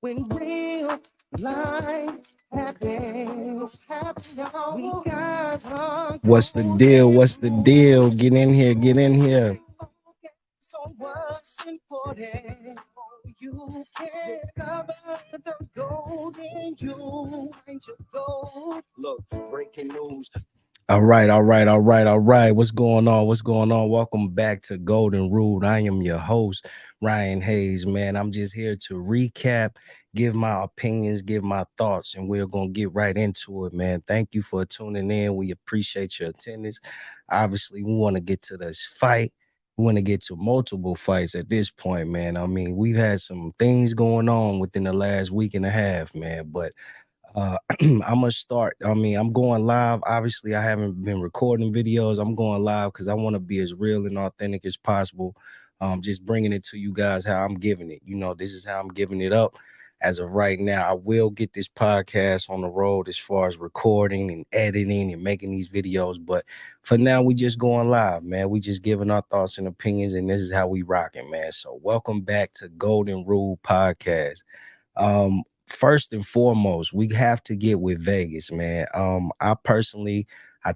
When real life happens, we got What's the deal? What's the deal? Get in here. Get in here. so what's important? You can cover the gold in you and your gold. Look, breaking news. All right, all right, all right, all right. What's going on? What's going on? Welcome back to Golden Rule. I am your host, Ryan Hayes, man. I'm just here to recap, give my opinions, give my thoughts, and we're going to get right into it, man. Thank you for tuning in. We appreciate your attendance. Obviously, we want to get to this fight. We want to get to multiple fights at this point, man. I mean, we've had some things going on within the last week and a half, man, but I'm gonna start. I mean, I'm going live. Obviously, I haven't been recording videos. I'm going live because I want to be as real and authentic as possible. Just bringing it to you guys how I'm giving it. This is how I'm giving it up. As of right now, I will get this podcast on the road as far as recording and editing and making these videos. But for now, we just going live, man. We just giving our thoughts and opinions, and this is how we rocking, man. So welcome back to Golden Rule Podcast. First and foremost, we have to get with Vegas, man. I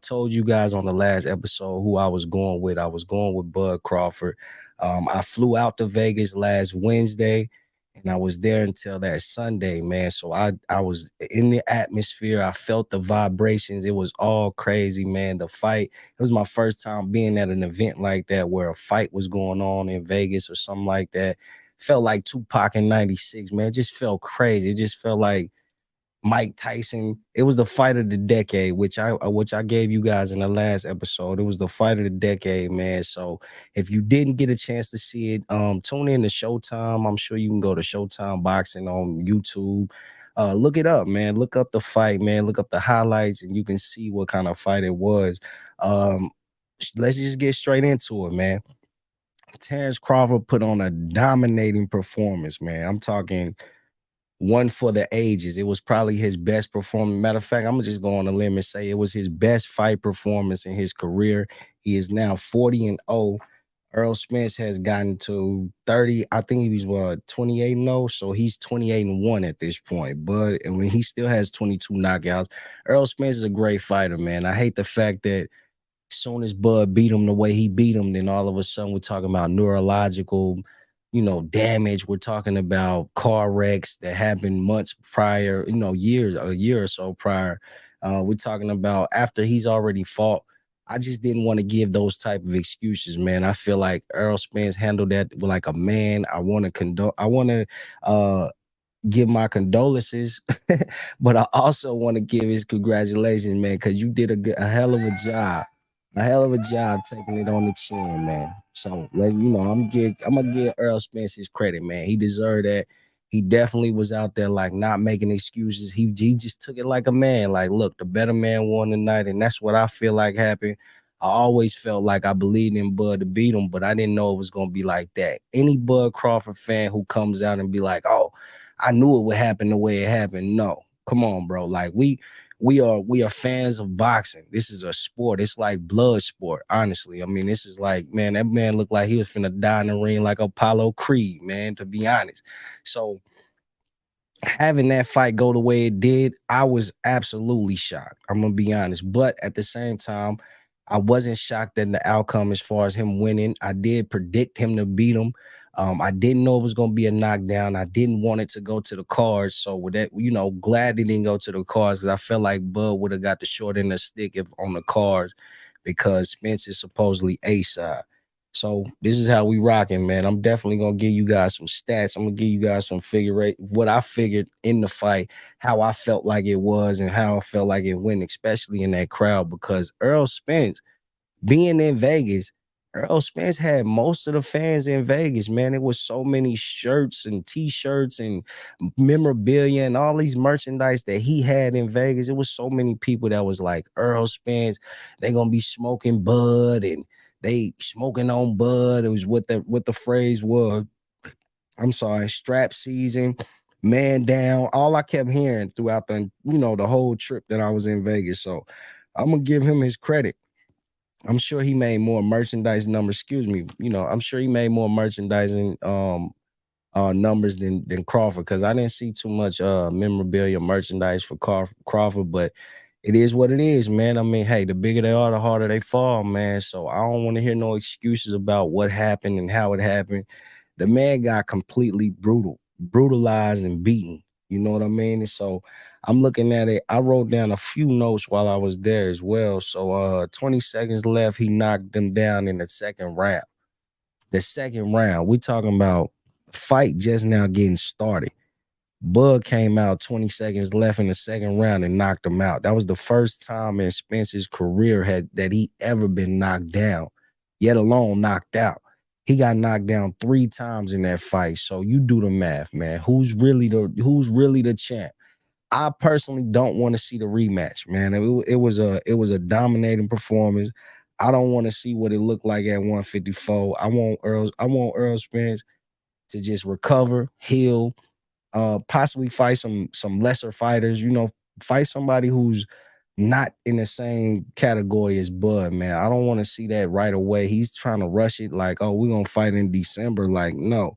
told you guys on the last episode who I was going with. I was going with Bud Crawford. I flew out to Vegas last Wednesday, and I was there until that Sunday, man. So I was in the atmosphere. I felt the vibrations. It was all crazy, man. The fight. It was my first time being at an event like that where a fight was going on in Vegas or something like that. Felt like Tupac in '96, man. It just felt crazy. It just felt like Mike Tyson. It was the fight of the decade, which I gave you guys in the last episode. It was the fight of the decade, man. So if you didn't get a chance to see it, tune in to Showtime. I'm sure you can go to Showtime Boxing on YouTube. Look it up, man. Look up the fight, man. Look up the highlights, and you can see what kind of fight it was. Um, let's just get straight into it, man. Terrance Crawford put on a dominating performance, man. I'm talking one for the ages. It was probably his best performance. Matter of fact, I'm gonna just go on a limb and say it was his best fight performance in his career. He is now 40-0. Earl Spence has gotten to 30. I think he was 28-0. So he's 28-1 at this point. But and when he still has 22 knockouts, Earl Spence is a great fighter, man. I hate the fact that soon as Bud beat him the way he beat him, then all of a sudden we're talking about neurological, damage. We're talking about car wrecks that happened months prior, years, a year or so prior. We're talking about after he's already fought. I just didn't want to give those type of excuses, man. I feel like Earl Spence handled that like a man. I want to give my condolences, but I also want to give his congratulations, man, because you did a hell of a job. A hell of a job taking it on the chin, man. So, I'm gonna give Earl Spence his credit, man. He deserved that. He definitely was out there like not making excuses. He just took it like a man. Like, look, the better man won tonight, and that's what I feel like happened. I always felt like I believed in Bud to beat him, but I didn't know it was gonna be like that. Any Bud Crawford fan who comes out and be like, "Oh, I knew it would happen the way it happened," no, come on, bro. Like we are fans of boxing. This is a sport. It's like blood sport, honestly. I mean, this is like, man, that man looked like he was finna die in the ring like Apollo Creed, man, to be honest. So having that fight go the way it did, I was absolutely shocked. I'm gonna be honest. But at the same time, I wasn't shocked at the outcome as far as him winning. I did predict him to beat him. I didn't know it was gonna be a knockdown. I didn't want it to go to the cards. So with that, glad it didn't go to the cards because I felt like Bud would have got the short end of the stick if on the cards because Spence is supposedly A side. So this is how we rocking, man. I'm definitely gonna give you guys some stats. I'm gonna give you guys some figure eight, what I figured in the fight, how I felt like it was, and how I felt like it went, especially in that crowd. Because Earl Spence being in Vegas, Earl Spence had most of the fans in Vegas, man. It was so many shirts and t-shirts and memorabilia and all these merchandise that he had in Vegas. It was so many people that was like, Earl Spence, they gonna be smoking Bud and they smoking on Bud. It was what the phrase was. I'm sorry, strap season, man down. All I kept hearing throughout the whole trip that I was in Vegas. So I'm gonna give him his credit. I'm sure he made more merchandise numbers. Excuse me. I'm sure he made more merchandising numbers than Crawford, because I didn't see too much memorabilia merchandise for Crawford, but it is what it is, man. I mean, hey, the bigger they are, the harder they fall, man. So I don't want to hear no excuses about what happened and how it happened. The man got completely brutalized and beaten. You know what I mean? And so I'm looking at it. I wrote down a few notes while I was there as well. So 20 seconds left, he knocked them down in the second round. The second round, we talking about fight just now getting started. Bud came out 20 seconds left in the second round and knocked him out. That was the first time in Spence's career had that he ever been knocked down, yet alone knocked out. He got knocked down 3 times in that fight. So you do the math, man. Who's really the champ? I personally don't want to see the rematch, man. It was a dominating performance. I don't want to see what it looked like at 154. I want Earl Spence to just recover, heal, possibly fight some lesser fighters, fight somebody who's not in the same category as Bud, man. I don't want to see that right away. He's trying to rush it like, oh, we're gonna fight in December. Like, no,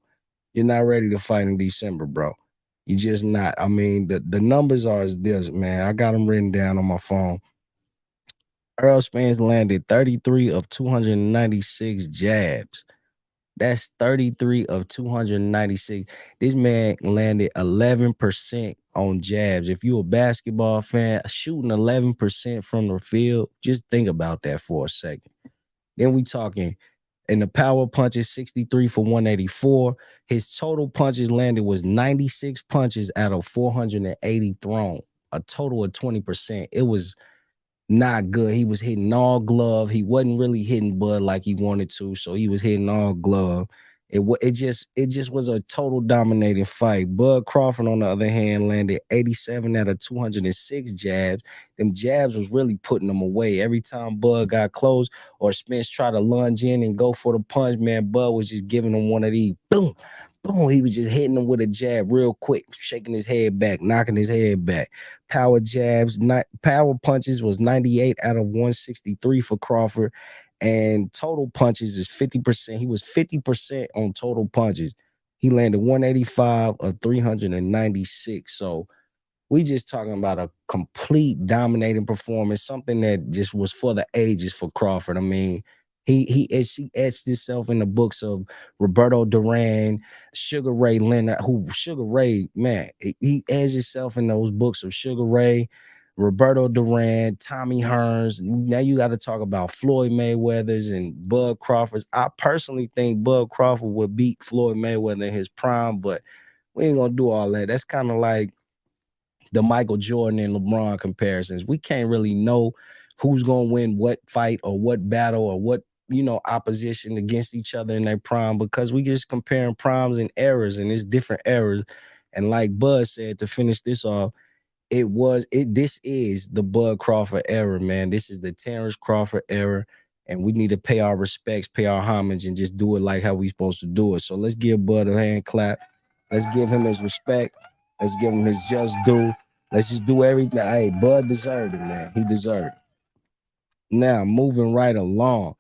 you're not ready to fight in December, bro. You just not. I mean, the numbers are as this, man. I got them written down on my phone. Earl Spence landed 33 of 296 jabs. That's 33 of 296. This man landed 11% on jabs. If you're a basketball fan, shooting 11% from the field, just think about that for a second. Then we talking in the power punches, 63 for 184. His total punches landed was 96 punches out of 480 thrown, a total of 20%. It was not good. He was hitting all glove. He wasn't really hitting Bud like he wanted to, so he was hitting all glove. It just was a total dominating fight. Bud Crawford, on the other hand, landed 87 out of 206 jabs. Them jabs was really putting them away. Every time Bud got close or Spence tried to lunge in and go for the punch, man, Bud was just giving him one of these boom, boom. He was just hitting him with a jab real quick, shaking his head back, knocking his head back. Power jabs, not power punches was 98 out of 163 for Crawford. And total punches is 50%. He was 50% on total punches. He landed 185 of 396. So we just talking about a complete dominating performance, something that just was for the ages for Crawford. I mean, he etched himself in the books of Roberto Duran, Sugar Ray Leonard, who Sugar Ray, man, he etched himself in those books of Sugar Ray, Roberto Duran, Tommy Hearns. Now you got to talk about Floyd Mayweather's and Bud Crawford's. I personally think Bud Crawford would beat Floyd Mayweather in his prime, but we ain't gonna do all that. That's kind of like the Michael Jordan and LeBron comparisons. We can't really know who's going to win what fight or what battle or what, opposition against each other in their prime, because we just comparing primes and eras, and it's different eras. And like Bud said, to finish this off, this is the Bud Crawford era, man. This is the Terrance Crawford era. And we need to pay our respects, pay our homage, and just do it like how we supposed to do it. So let's give Bud a hand clap. Let's give him his respect. Let's give him his just due. Let's just do everything. Hey, Bud deserved it, man. He deserved it. Now, moving right along,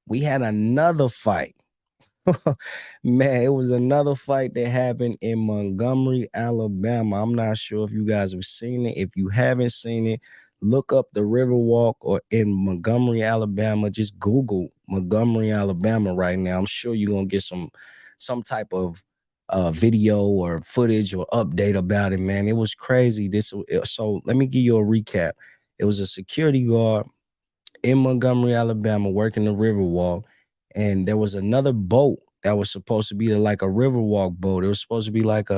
we had another fight. Man, it was another fight that happened in Montgomery, Alabama. I'm not sure if you guys have seen it. If you haven't seen it, look up the Riverwalk or in Montgomery, Alabama. Just Google Montgomery, Alabama right now. I'm sure you're gonna get some type of video or footage or update about it, man. It was crazy. So let me give you a recap. It was a security guard in Montgomery, Alabama, working the Riverwalk, and there was another boat that was supposed to be like a Riverwalk boat. It was supposed to be like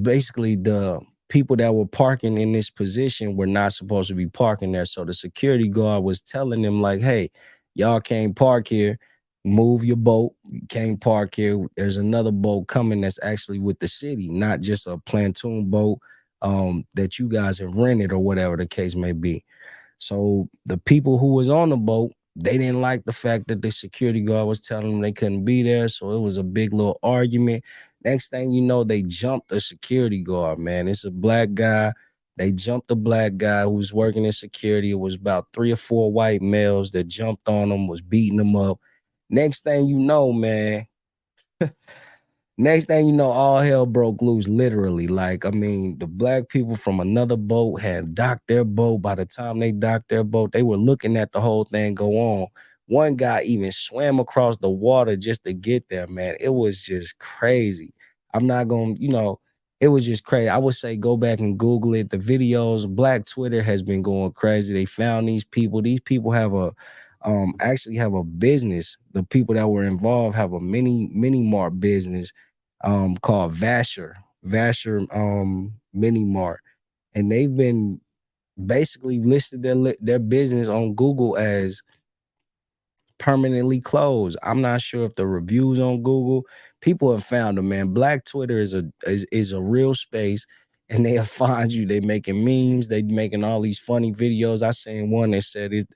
basically the people that were parking in this position were not supposed to be parking there. So the security guard was telling them like, "Hey, y'all can't park here. Move your boat. You can't park here. There's another boat coming that's actually with the city, not just a plantoon boat that you guys have rented or whatever the case may be." So the people who was on the boat, they didn't like the fact that the security guard was telling them they couldn't be there. So it was a big little argument. Next thing you know, they jumped the security guard, man. It's a black guy. They jumped the black guy who was working in security. It was about 3 or 4 white males that jumped on him, was beating him up. Next thing you know, man, Next thing you know, all hell broke loose, literally. Like, I mean, the black people from another boat had docked their boat. By the time they docked their boat, they were looking at the whole thing go on. One guy even swam across the water just to get there, man. It was just crazy. I'm not going to, it was just crazy. I would say go back and Google it. The videos, Black Twitter has been going crazy. They found these people. These people have actually have a business. The people that were involved have a mini mart business called Vasher Mini Mart, and they've been basically listed their business on Google as permanently closed. I'm not sure if the reviews on Google, people have found them, man. Black Twitter is a real space, and they'll find you. They making memes, they making all these funny videos. I seen one that said it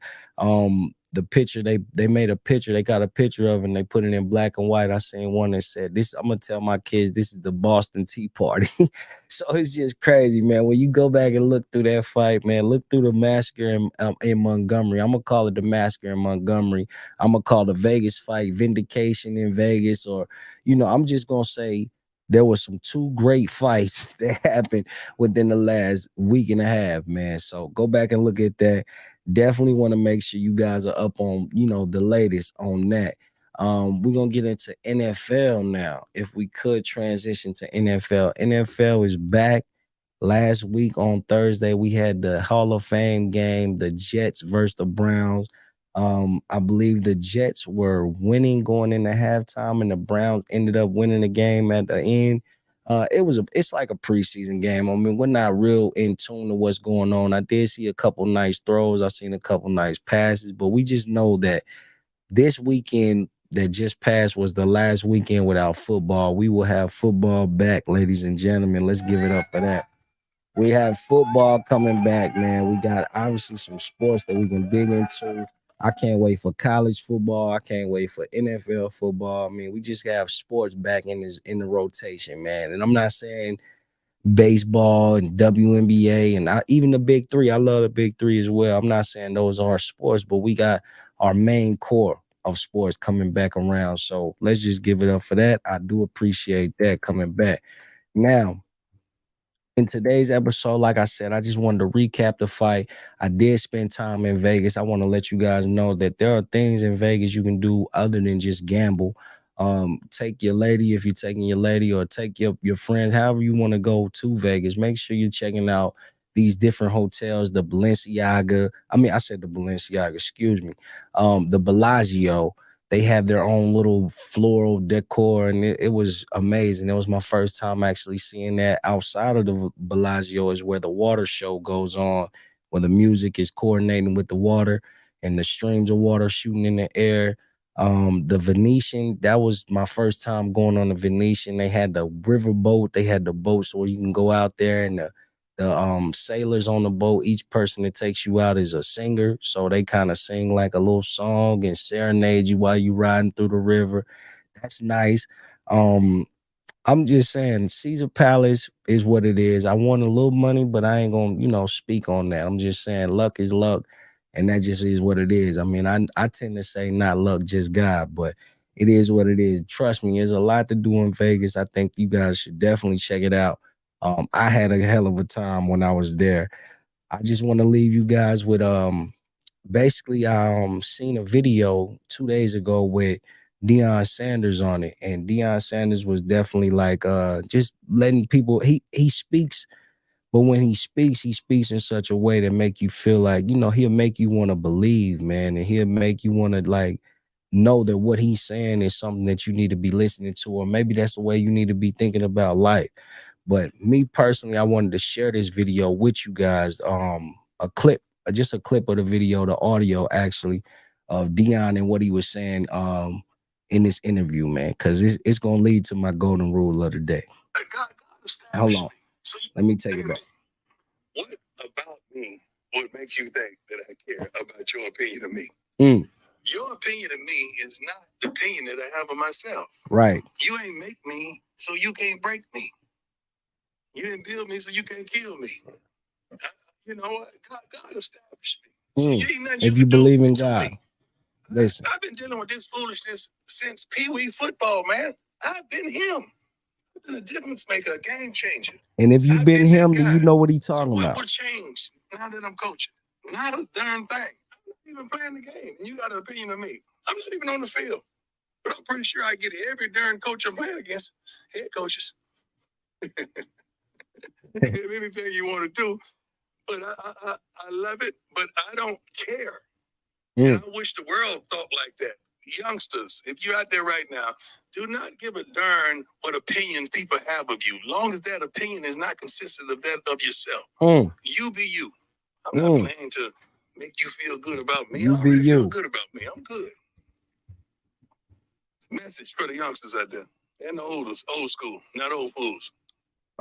the picture they made a picture, they got a picture of it and they put it in black and white. I seen one that said this, I'm gonna tell my kids this is the Boston Tea Party. So it's just crazy, man. When you go back and look through that fight, man, look through the massacre in Montgomery. I'm gonna call it the massacre in Montgomery. I'm gonna call the Vegas fight vindication in Vegas, or I'm just gonna say there were some two great fights that happened within the last week and a half, man. So go back and look at that. Definitely want to make sure you guys are up on, the latest on that. We're gonna get into NFL now. If we could transition to NFL. NFL is back. Last week on Thursday, we had the Hall of Fame game, the Jets versus the Browns. I believe the Jets were winning going into halftime, and the Browns ended up winning the game at the end. It's like a preseason game. I mean, we're not real in tune to what's going on. I did see a couple nice throws. I seen a couple nice passes, but we just know that this weekend that just passed was the last weekend without football. We will have football back, ladies and gentlemen. Let's give it up for that. We have football coming back, man. We got obviously some sports that we can dig into. I can't wait for college football. I can't wait for NFL football. I mean, we just have sports back in the rotation, man. And I'm not saying baseball and WNBA and even the big three. I love the big three as well. I'm not saying those are sports, but we got our main core of sports coming back around. So let's just give it up for that. I do appreciate that coming back. Now, in today's episode, like I said, I just wanted to recap the fight. I did spend time in Vegas. I want to let you guys know that there are things in Vegas you can do other than just gamble. Take your lady if you're taking your lady, or take your friends, however you want to go to Vegas. Make sure you're checking out these different hotels, the Balenciaga. I mean, I said the Balenciaga, excuse me. The Bellagio. They have their own little floral decor, and it was amazing. It was my first time actually seeing that. Outside of the Bellagio is where the water show goes on, where the music is coordinating with the water and the streams of water shooting in the air. The Venetian, that was my first time going on the Venetian. They had the riverboat, they had the boat so you can go out there, and the sailors on the boat, each person that takes you out is a singer, so they kind of sing like a little song and serenade you while you riding through the river. That's nice. um I'm just saying Caesar Palace is what it is. I want a little money, but I ain't gonna, speak on that. I'm just saying luck is luck, and that just is what it is. I mean, I tend to say not luck, just God, but it is what it is. Trust me, there's a lot to do in Vegas. I think you guys should definitely check it out. I had a hell of a time when I was there. I just want to leave you guys with basically seen a video 2 days ago with Deion Sanders on it, and Deion Sanders was definitely like just letting people, he speaks, but when he speaks in such a way that make you feel like, he'll make you want to believe, man, and he'll make you want to like know that what he's saying is something that you need to be listening to, or maybe that's the way you need to be thinking about life. But me personally, I wanted to share this video with you guys. A clip, just a clip of the video, the audio actually, of Dion and what he was saying in this interview, man, because it's gonna lead to my golden rule of the day. Hold on. Let me take it back. What about me would make you think that I care about your opinion of me? Your opinion of me is not the opinion that I have of myself. Right. You ain't make me, so you can't break me. You didn't build me, so you can't kill me. You know what? God established me. So you ain't nothing if you believe in God. Listen. I've been dealing with this foolishness since Pee Wee football, man. I've been him. something, a difference maker, a game changer. And if you've I've been been that him, then you guy. know what he's So talking what about. will change now that I'm coaching? Not a darn thing. I'm not even playing the game. And you got an opinion of me. I'm not even on the field. But I'm pretty sure I get every darn coach I'm playing against, head coaches. Anything you want to do. But I love it, but I don't care. And I wish the world thought like that. Youngsters, if you're out there right now, do not give a darn what opinions people have of you. Long as that opinion is not consistent of that of yourself. You be you. I'm not playing to make you feel good about me. You I be already you. feel good about me. I'm good. Message for the youngsters out there. And the old school, not old fools.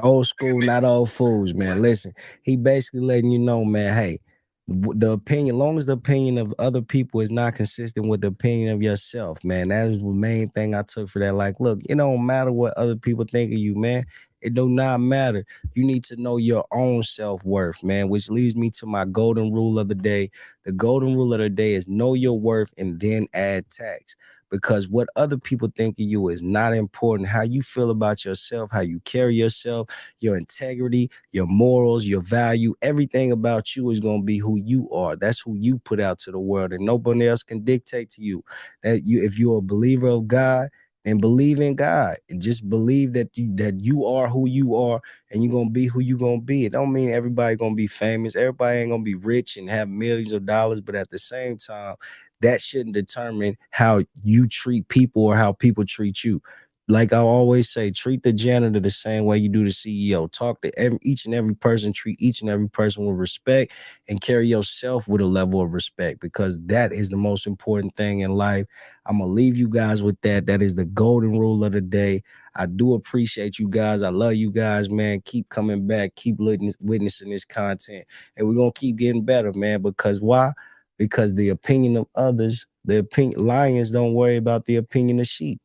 Old school, not old fools, man. Listen, he basically letting you know, man, hey, the opinion, long as the opinion of other people is not consistent with the opinion of yourself, man, that is the main thing I took for that. Like, look, it don't matter what other people think of you, man. It do not matter. You need to know your own self-worth, man, which leads me to my golden rule of the day. The golden rule of the day is know your worth and then add tax. Because what other people think of you is not important. How you feel about yourself, how you carry yourself, your integrity, your morals, your value, everything about you is going to be who you are. That's who you put out to the world, and nobody else can dictate to you. That you, if you're a believer of God, and believe in God, and just believe that you are who you are, and you're gonna be who you're gonna be. It don't mean everybody gonna be famous. Everybody ain't gonna be rich and have millions of dollars, but at the same time, that shouldn't determine how you treat people or how people treat you. Like I always say, treat the janitor the same way you do the CEO. Talk to each and every person, treat each and every person with respect, and carry yourself with a level of respect, because that is the most important thing in life. I'm going to leave you guys with that. That is the golden rule of the day. I do appreciate you guys. I love you guys, man. Keep coming back. Keep witnessing this content. And we're going to keep getting better, man, because why? Because the opinion of others, lions don't worry about the opinion of sheep.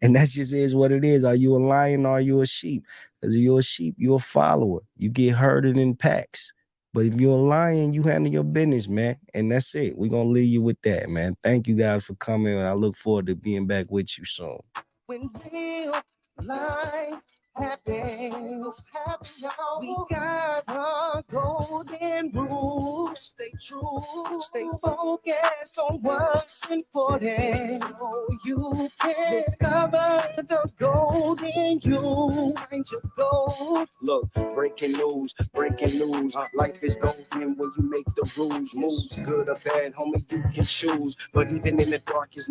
And that just is what it is. Are you a lion or are you a sheep? Because if you're a sheep, you're a follower. You get herded in packs. But if you're a lion, you handle your business, man. And that's it. We're going to leave you with that, man. Thank you guys for coming. And I look forward to being back with you soon. When real life happens, we got a golden rule. Stay true, stay focused on what's important. Oh, you can cover the gold in you. Find your gold. Look, breaking news, breaking news. Life is golden when you make the rules. Moves, good or bad, homie, you can choose. But even in the darkest night,